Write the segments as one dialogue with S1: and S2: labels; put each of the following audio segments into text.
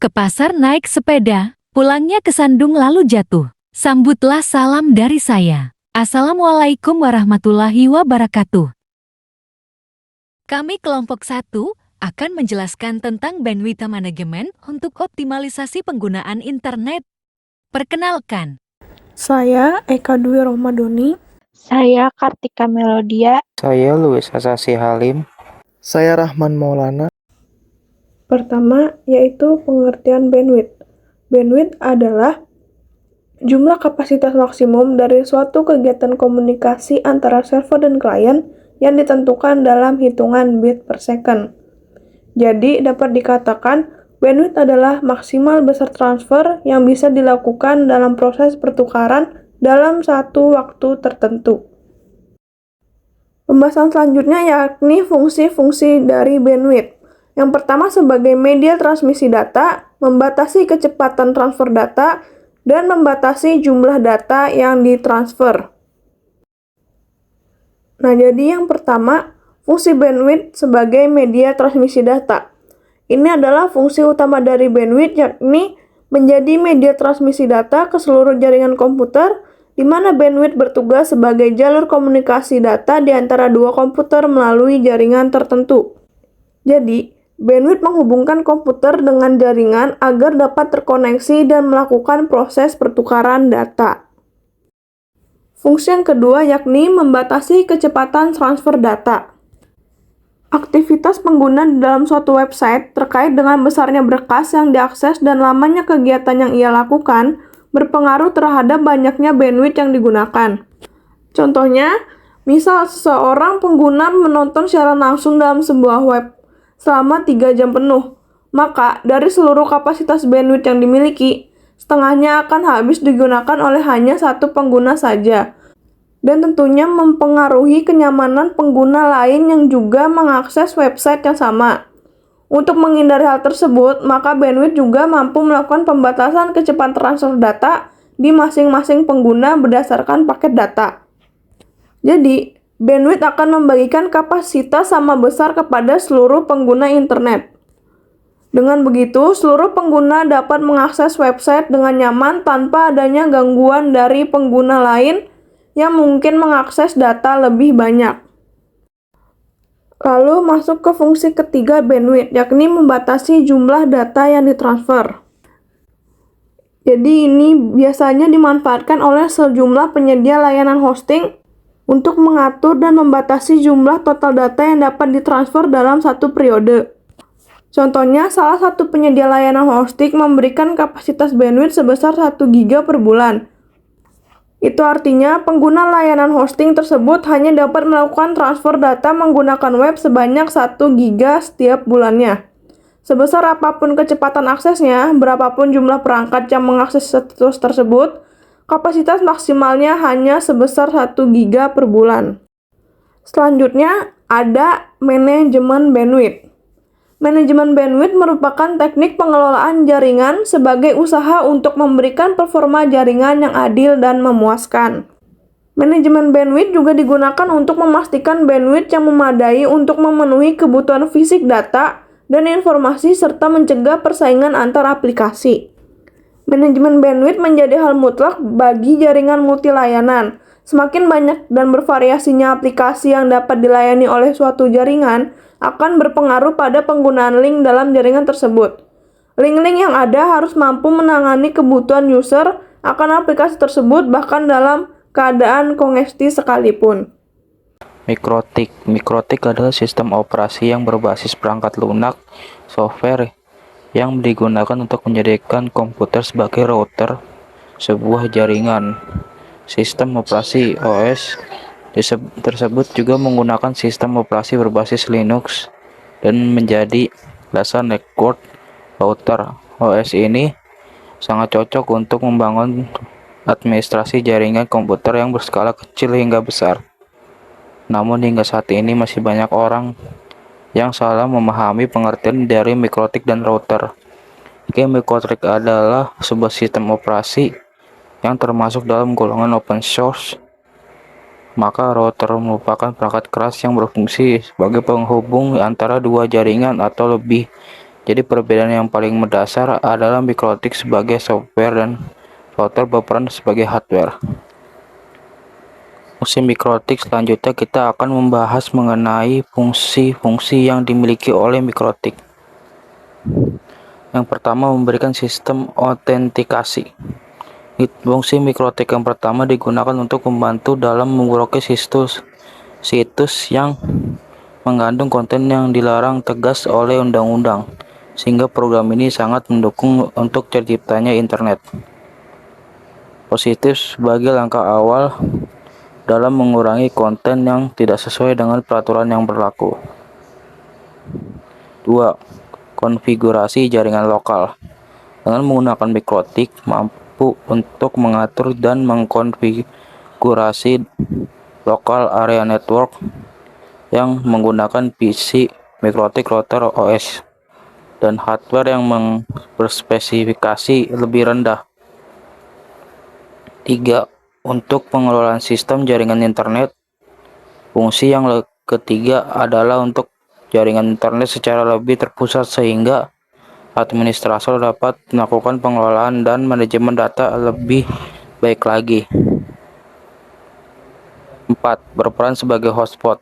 S1: Ke pasar naik sepeda, pulangnya kesandung lalu jatuh. Sambutlah salam dari saya. Assalamualaikum warahmatullahi wabarakatuh. Kami kelompok 1 akan menjelaskan tentang bandwidth management untuk optimalisasi penggunaan internet. Perkenalkan,
S2: Saya Eka Dwi Romadoni.
S3: Saya Kartika Melodia.
S4: Saya Luis Asasi Halim.
S5: Saya Rahman Maulana.
S2: Pertama, yaitu pengertian bandwidth. Bandwidth adalah jumlah kapasitas maksimum dari suatu kegiatan komunikasi antara server dan klien yang ditentukan dalam hitungan bit per second. Jadi, dapat dikatakan bandwidth adalah maksimal besar transfer yang bisa dilakukan dalam proses pertukaran dalam satu waktu tertentu. Pembahasan selanjutnya yakni fungsi-fungsi dari bandwidth. Yang pertama sebagai media transmisi data, membatasi kecepatan transfer data, dan membatasi jumlah data yang ditransfer. Nah, jadi yang pertama, fungsi bandwidth sebagai media transmisi data. Ini adalah fungsi utama dari bandwidth, yakni menjadi media transmisi data ke seluruh jaringan komputer, di mana bandwidth bertugas sebagai jalur komunikasi data di antara dua komputer melalui jaringan tertentu. Jadi, bandwidth menghubungkan komputer dengan jaringan agar dapat terkoneksi dan melakukan proses pertukaran data. Fungsi yang kedua yakni membatasi kecepatan transfer data. Aktivitas pengguna di dalam suatu website terkait dengan besarnya berkas yang diakses dan lamanya kegiatan yang ia lakukan berpengaruh terhadap banyaknya bandwidth yang digunakan. Contohnya, misal seseorang pengguna menonton secara langsung dalam sebuah web selama 3 jam penuh, maka dari seluruh kapasitas bandwidth yang dimiliki, setengahnya akan habis digunakan oleh hanya satu pengguna saja, dan tentunya mempengaruhi kenyamanan pengguna lain yang juga mengakses website yang sama. Untuk menghindari hal tersebut, maka bandwidth juga mampu melakukan pembatasan kecepatan transfer data di masing-masing pengguna berdasarkan paket data. Jadi, bandwidth akan membagikan kapasitas sama besar kepada seluruh pengguna internet. Dengan begitu, seluruh pengguna dapat mengakses website dengan nyaman tanpa adanya gangguan dari pengguna lain yang mungkin mengakses data lebih banyak. Lalu masuk ke fungsi ketiga bandwidth, yakni membatasi jumlah data yang ditransfer. Jadi ini biasanya dimanfaatkan oleh sejumlah penyedia layanan hosting untuk mengatur dan membatasi jumlah total data yang dapat ditransfer dalam satu periode. Contohnya, salah satu penyedia layanan hosting memberikan kapasitas bandwidth sebesar 1 GB per bulan. Itu artinya, pengguna layanan hosting tersebut hanya dapat melakukan transfer data menggunakan web sebanyak 1 GB setiap bulannya. Sebesar apapun kecepatan aksesnya, berapapun jumlah perangkat yang mengakses situs tersebut, kapasitas maksimalnya hanya sebesar 1 GB per bulan. Selanjutnya, ada manajemen bandwidth. Manajemen bandwidth merupakan teknik pengelolaan jaringan sebagai usaha untuk memberikan performa jaringan yang adil dan memuaskan. Manajemen bandwidth juga digunakan untuk memastikan bandwidth yang memadai untuk memenuhi kebutuhan fisik data dan informasi serta mencegah persaingan antar aplikasi. Manajemen bandwidth menjadi hal mutlak bagi jaringan multilayanan. Semakin banyak dan bervariasinya aplikasi yang dapat dilayani oleh suatu jaringan akan berpengaruh pada penggunaan link dalam jaringan tersebut. Link-link yang ada harus mampu menangani kebutuhan user akan aplikasi tersebut bahkan dalam keadaan kongesti sekalipun.
S4: Mikrotik adalah sistem operasi yang berbasis perangkat lunak software yang digunakan untuk menjadikan komputer sebagai router sebuah jaringan. Sistem operasi OS tersebut juga menggunakan sistem operasi berbasis Linux dan menjadi dasar network router. OS ini sangat cocok untuk membangun administrasi jaringan komputer yang berskala kecil hingga besar. Namun hingga saat ini masih banyak orang yang salah memahami pengertian dari mikrotik dan router. Mikrotik adalah sebuah sistem operasi yang termasuk dalam golongan open source. Maka router merupakan perangkat keras yang berfungsi sebagai penghubung antara dua jaringan atau lebih Jadi perbedaan yang paling mendasar adalah mikrotik sebagai software dan router berperan sebagai hardware. Fungsi mikrotik selanjutnya kita akan membahas mengenai fungsi-fungsi yang dimiliki oleh mikrotik. Yang pertama, memberikan sistem autentikasi. Fungsi mikrotik yang pertama digunakan untuk membantu dalam memblokir situs yang mengandung konten yang dilarang tegas oleh undang-undang, sehingga program ini sangat mendukung untuk terciptanya internet. Positif sebagai langkah awal dalam mengurangi konten yang tidak sesuai dengan peraturan yang berlaku. 2. Konfigurasi jaringan lokal. Dengan menggunakan mikrotik mampu untuk mengatur dan mengkonfigurasi local area network yang menggunakan PC, mikrotik router OS, dan hardware yang berspesifikasi lebih rendah. 3. Untuk pengelolaan sistem jaringan internet. Fungsi yang ketiga adalah untuk jaringan internet secara lebih terpusat sehingga administrator dapat melakukan pengelolaan dan manajemen data lebih baik lagi. 4. Berperan sebagai hotspot.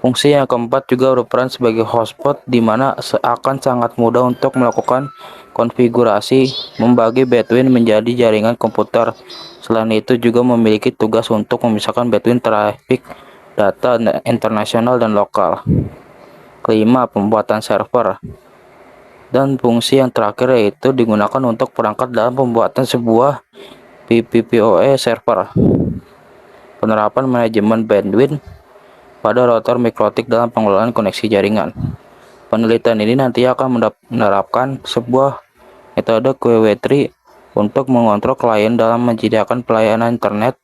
S4: Fungsi yang keempat juga berperan sebagai hotspot, di mana akan sangat mudah untuk melakukan konfigurasi membagi bandwidth menjadi jaringan komputer. Selain itu juga memiliki tugas untuk memisahkan bandwidth trafik data internasional dan lokal. 5. Pembuatan server. Dan fungsi yang terakhir yaitu digunakan untuk perangkat dalam pembuatan sebuah PPPoE server. Penerapan manajemen bandwidth pada router mikrotik dalam pengelolaan koneksi jaringan. Penelitian ini nanti akan menerapkan sebuah metode QW3 untuk mengontrol klien dalam menyediakan pelayanan internet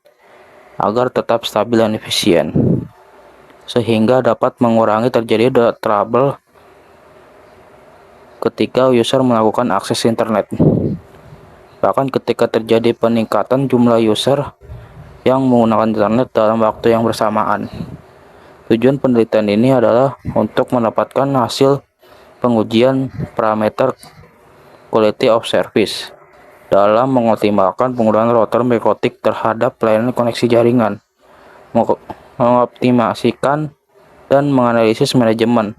S4: agar tetap stabil dan efisien, sehingga dapat mengurangi terjadi trouble ketika user melakukan akses internet. Bahkan ketika terjadi peningkatan jumlah user yang menggunakan internet dalam waktu yang bersamaan. Tujuan penelitian ini adalah untuk mendapatkan hasil pengujian parameter quality of service dalam mengoptimalkan penggunaan router mikrotik terhadap pelayanan koneksi jaringan, mengoptimasikan dan menganalisis manajemen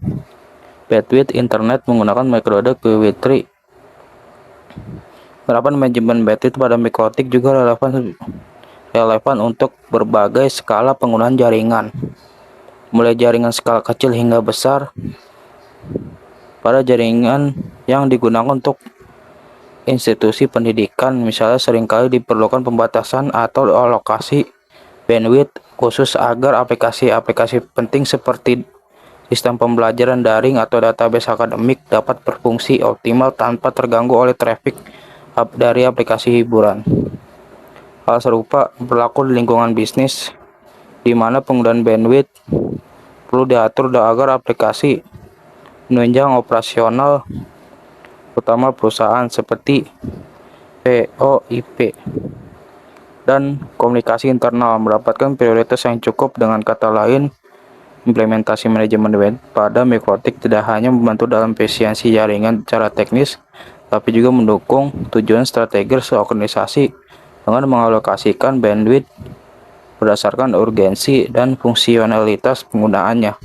S4: bandwidth internet menggunakan metode QW3. Penerapan manajemen bandwidth pada mikrotik juga relevan untuk berbagai skala penggunaan jaringan, mulai jaringan skala kecil hingga besar. Pada jaringan yang digunakan untuk institusi pendidikan, misalnya seringkali diperlukan pembatasan atau alokasi bandwidth khusus agar aplikasi-aplikasi penting seperti sistem pembelajaran daring atau database akademik dapat berfungsi optimal tanpa terganggu oleh traffic dari aplikasi hiburan. Hal serupa berlaku di lingkungan bisnis, di mana penggunaan bandwidth perlu diatur agar aplikasi menunjang operasional utama perusahaan seperti VoIP dan komunikasi internal mendapatkan prioritas yang cukup. Dengan kata lain, implementasi manajemen bandwidth pada mikrotik tidak hanya membantu dalam efisiensi jaringan secara teknis, tapi juga mendukung tujuan strategis organisasi dengan mengalokasikan bandwidth berdasarkan urgensi dan fungsionalitas penggunaannya.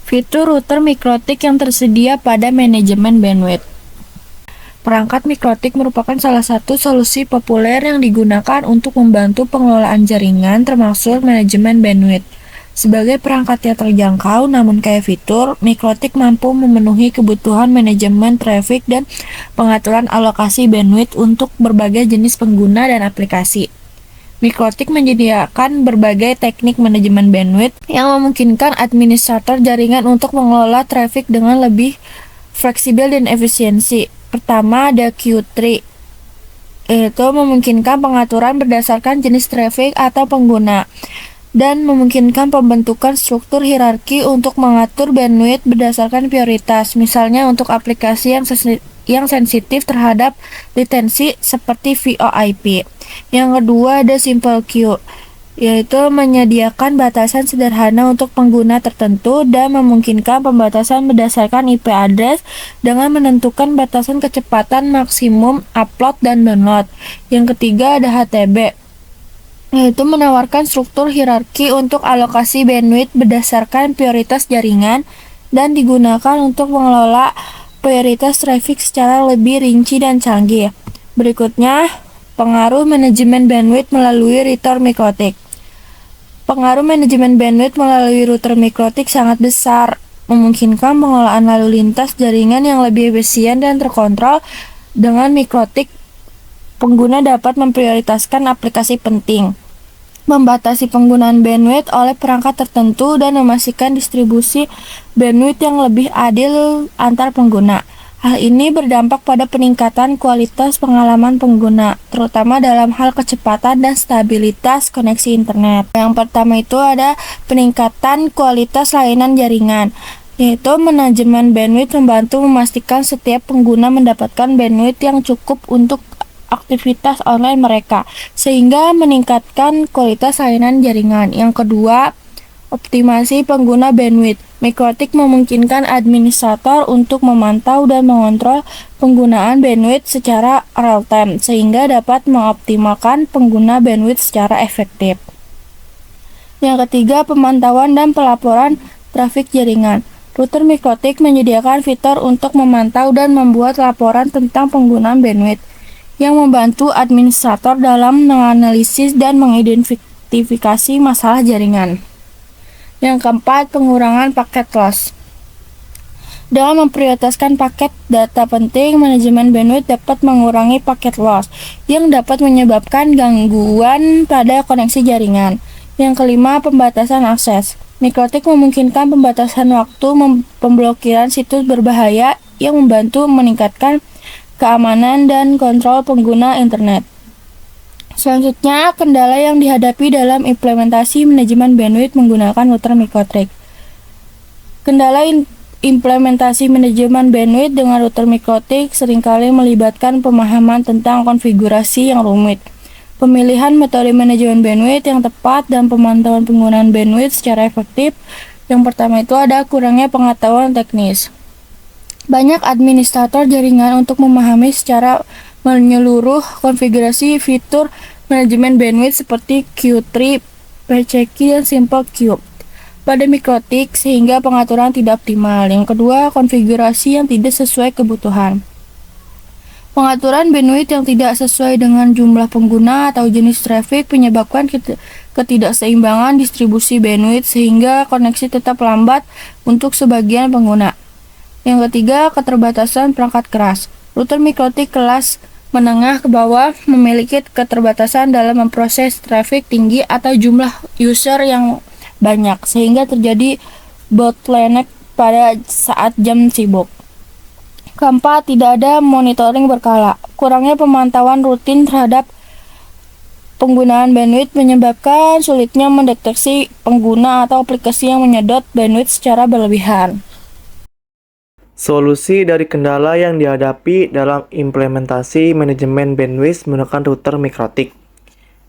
S3: Fitur router mikrotik yang tersedia pada manajemen bandwidth. Perangkat mikrotik merupakan salah satu solusi populer yang digunakan untuk membantu pengelolaan jaringan termasuk manajemen bandwidth. Sebagai perangkat yang terjangkau namun kaya fitur, mikrotik mampu memenuhi kebutuhan manajemen traffic dan pengaturan alokasi bandwidth untuk berbagai jenis pengguna dan aplikasi. Mikrotik menyediakan berbagai teknik manajemen bandwidth yang memungkinkan administrator jaringan untuk mengelola traffic dengan lebih fleksibel dan efisiensi. Pertama ada Q3, yaitu memungkinkan pengaturan berdasarkan jenis traffic atau pengguna, dan memungkinkan pembentukan struktur hierarki untuk mengatur bandwidth berdasarkan prioritas, misalnya untuk aplikasi yang sensitif terhadap latensi seperti VoIP. Yang kedua ada Simple Queue, yaitu menyediakan batasan sederhana untuk pengguna tertentu dan memungkinkan pembatasan berdasarkan IP address dengan menentukan batasan kecepatan maksimum upload dan download. Yang ketiga ada HTB, yaitu menawarkan struktur hierarki untuk alokasi bandwidth berdasarkan prioritas jaringan dan digunakan untuk mengelola prioritas traffic secara lebih rinci dan canggih. Berikutnya, pengaruh manajemen bandwidth melalui router mikrotik. Pengaruh manajemen bandwidth melalui router mikrotik sangat besar, memungkinkan pengelolaan lalu lintas jaringan yang lebih efisien dan terkontrol. Dengan mikrotik, pengguna dapat memprioritaskan aplikasi penting, membatasi penggunaan bandwidth oleh perangkat tertentu, dan memastikan distribusi bandwidth yang lebih adil antar pengguna. Hal ini berdampak pada peningkatan kualitas pengalaman pengguna, terutama dalam hal kecepatan dan stabilitas koneksi internet. Yang pertama itu ada peningkatan kualitas layanan jaringan, yaitu manajemen bandwidth membantu memastikan setiap pengguna mendapatkan bandwidth yang cukup untuk aktivitas online mereka, sehingga meningkatkan kualitas layanan jaringan. Yang kedua, optimasi pengguna bandwidth. Mikrotik memungkinkan administrator untuk memantau dan mengontrol penggunaan bandwidth secara real-time, sehingga dapat mengoptimalkan pengguna bandwidth secara efektif. Yang ketiga, pemantauan dan pelaporan trafik jaringan. Router mikrotik menyediakan fitur untuk memantau dan membuat laporan tentang penggunaan bandwidth, yang membantu administrator dalam menganalisis dan mengidentifikasi masalah jaringan. Yang keempat, pengurangan paket loss. Dengan memprioritaskan paket data penting, manajemen bandwidth dapat mengurangi paket loss yang dapat menyebabkan gangguan pada koneksi jaringan. Yang kelima, pembatasan akses. Mikrotik memungkinkan pembatasan waktu pemblokiran situs berbahaya yang membantu meningkatkan keamanan dan kontrol pengguna internet. Selanjutnya, kendala yang dihadapi dalam implementasi manajemen bandwidth menggunakan router mikrotik. Kendala implementasi manajemen bandwidth dengan router mikrotik seringkali melibatkan pemahaman tentang konfigurasi yang rumit, pemilihan metode manajemen bandwidth yang tepat, dan pemantauan penggunaan bandwidth secara efektif. Yang pertama itu ada kurangnya pengetahuan teknis. Banyak administrator jaringan untuk memahami secara menyeluruh konfigurasi fitur manajemen bandwidth seperti Q3, PCQ, dan Simple Queue pada mikrotik, sehingga pengaturan tidak optimal. Yang kedua, konfigurasi yang tidak sesuai kebutuhan. Pengaturan bandwidth yang tidak sesuai dengan jumlah pengguna atau jenis traffic menyebabkan ketidakseimbangan distribusi bandwidth, sehingga koneksi tetap lambat untuk sebagian pengguna. Yang ketiga, keterbatasan perangkat keras. Router mikrotik kelas menengah ke bawah memiliki keterbatasan dalam memproses traffic tinggi atau jumlah user yang banyak, sehingga terjadi bottleneck pada saat jam sibuk. Keempat, tidak ada monitoring berkala. Kurangnya pemantauan rutin terhadap penggunaan bandwidth menyebabkan sulitnya mendeteksi pengguna atau aplikasi yang menyedot bandwidth secara berlebihan.
S5: Solusi dari kendala yang dihadapi dalam implementasi manajemen bandwidth menggunakan router mikrotik.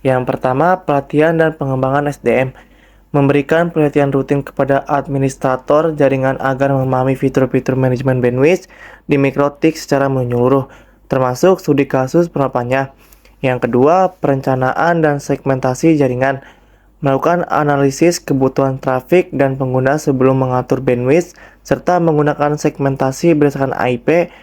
S5: Yang pertama, pelatihan dan pengembangan SDM. Memberikan pelatihan rutin kepada administrator jaringan agar memahami fitur-fitur manajemen bandwidth di mikrotik secara menyeluruh, termasuk studi kasus penerapannya. Yang kedua, perencanaan dan segmentasi jaringan. Melakukan analisis kebutuhan trafik dan pengguna sebelum mengatur bandwidth, serta menggunakan segmentasi berdasarkan IP,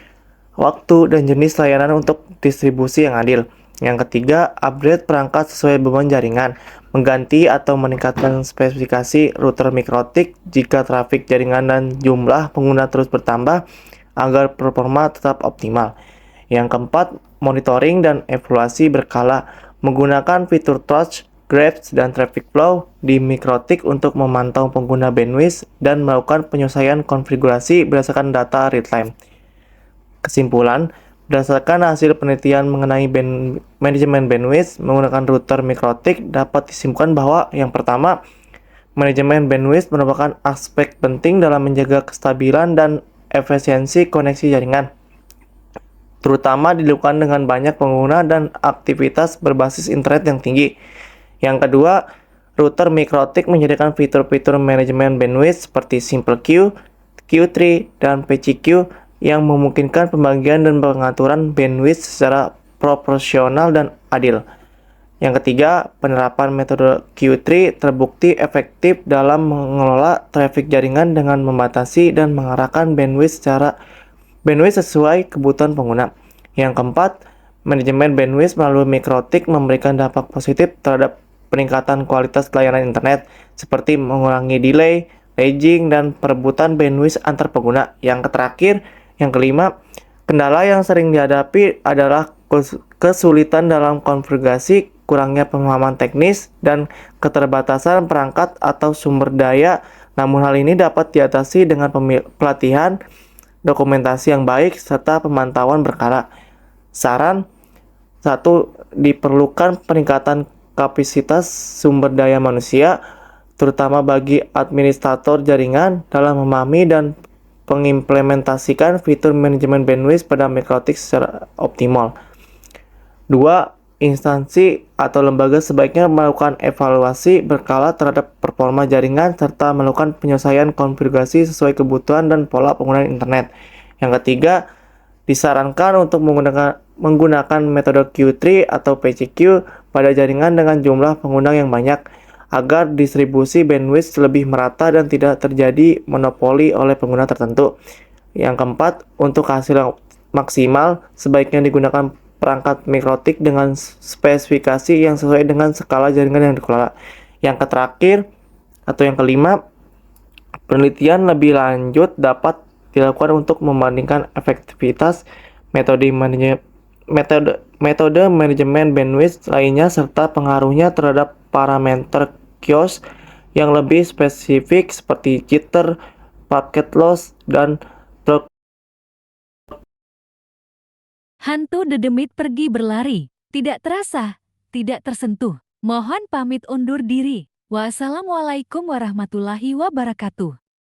S5: waktu, dan jenis layanan untuk distribusi yang adil. Yang ketiga, upgrade perangkat sesuai beban jaringan, mengganti atau meningkatkan spesifikasi router mikrotik jika trafik jaringan dan jumlah pengguna terus bertambah agar performa tetap optimal. Yang keempat, monitoring dan evaluasi berkala, menggunakan fitur touch, grabs, dan traffic flow di mikrotik untuk memantau pengguna bandwidth dan melakukan penyesuaian konfigurasi berdasarkan data real-time. Kesimpulan, berdasarkan hasil penelitian mengenai manajemen bandwidth menggunakan router mikrotik dapat disimpulkan bahwa yang pertama, manajemen bandwidth merupakan aspek penting dalam menjaga kestabilan dan efisiensi koneksi jaringan, terutama dilakukan dengan banyak pengguna dan aktivitas berbasis internet yang tinggi. Yang kedua, router mikrotik menyediakan fitur-fitur manajemen bandwidth seperti Simple Queue, Q3, dan PCQ yang memungkinkan pembagian dan pengaturan bandwidth secara proporsional dan adil. Yang ketiga, penerapan metode Q3 terbukti efektif dalam mengelola traffic jaringan dengan membatasi dan mengarahkan bandwidth sesuai kebutuhan pengguna. Yang keempat, manajemen bandwidth melalui mikrotik memberikan dampak positif terhadap peningkatan kualitas layanan internet, seperti mengurangi delay, lagging, dan perebutan bandwidth antar pengguna. Yang terakhir, yang kelima, kendala yang sering dihadapi adalah kesulitan dalam konfigurasi, kurangnya pemahaman teknis, dan keterbatasan perangkat atau sumber daya. Namun hal ini dapat diatasi dengan pelatihan, dokumentasi yang baik, serta pemantauan berkala. Saran 1. Diperlukan peningkatan kapasitas sumber daya manusia, terutama bagi administrator jaringan, dalam memahami dan mengimplementasikan fitur manajemen bandwidth pada mikrotik secara optimal. 2. Instansi atau lembaga sebaiknya melakukan evaluasi berkala terhadap performa jaringan serta melakukan penyesuaian konfigurasi sesuai kebutuhan dan pola penggunaan internet. Yang ketiga, disarankan untuk menggunakan metode Q3 atau PCQ pada jaringan dengan jumlah pengguna yang banyak, agar distribusi bandwidth lebih merata dan tidak terjadi monopoli oleh pengguna tertentu. Yang keempat, untuk hasil yang maksimal, sebaiknya digunakan perangkat mikrotik dengan spesifikasi yang sesuai dengan skala jaringan yang dikelola. Yang terakhir, atau yang kelima, penelitian lebih lanjut dapat dilakukan untuk membandingkan efektivitas metode manajemen bandwidth lainnya serta pengaruhnya terhadap parameter QoS yang lebih spesifik seperti jitter, packet loss, dan
S1: Hantu dedemit pergi berlari, tidak terasa, tidak tersentuh. Mohon pamit undur diri. Wassalamualaikum warahmatullahi wabarakatuh.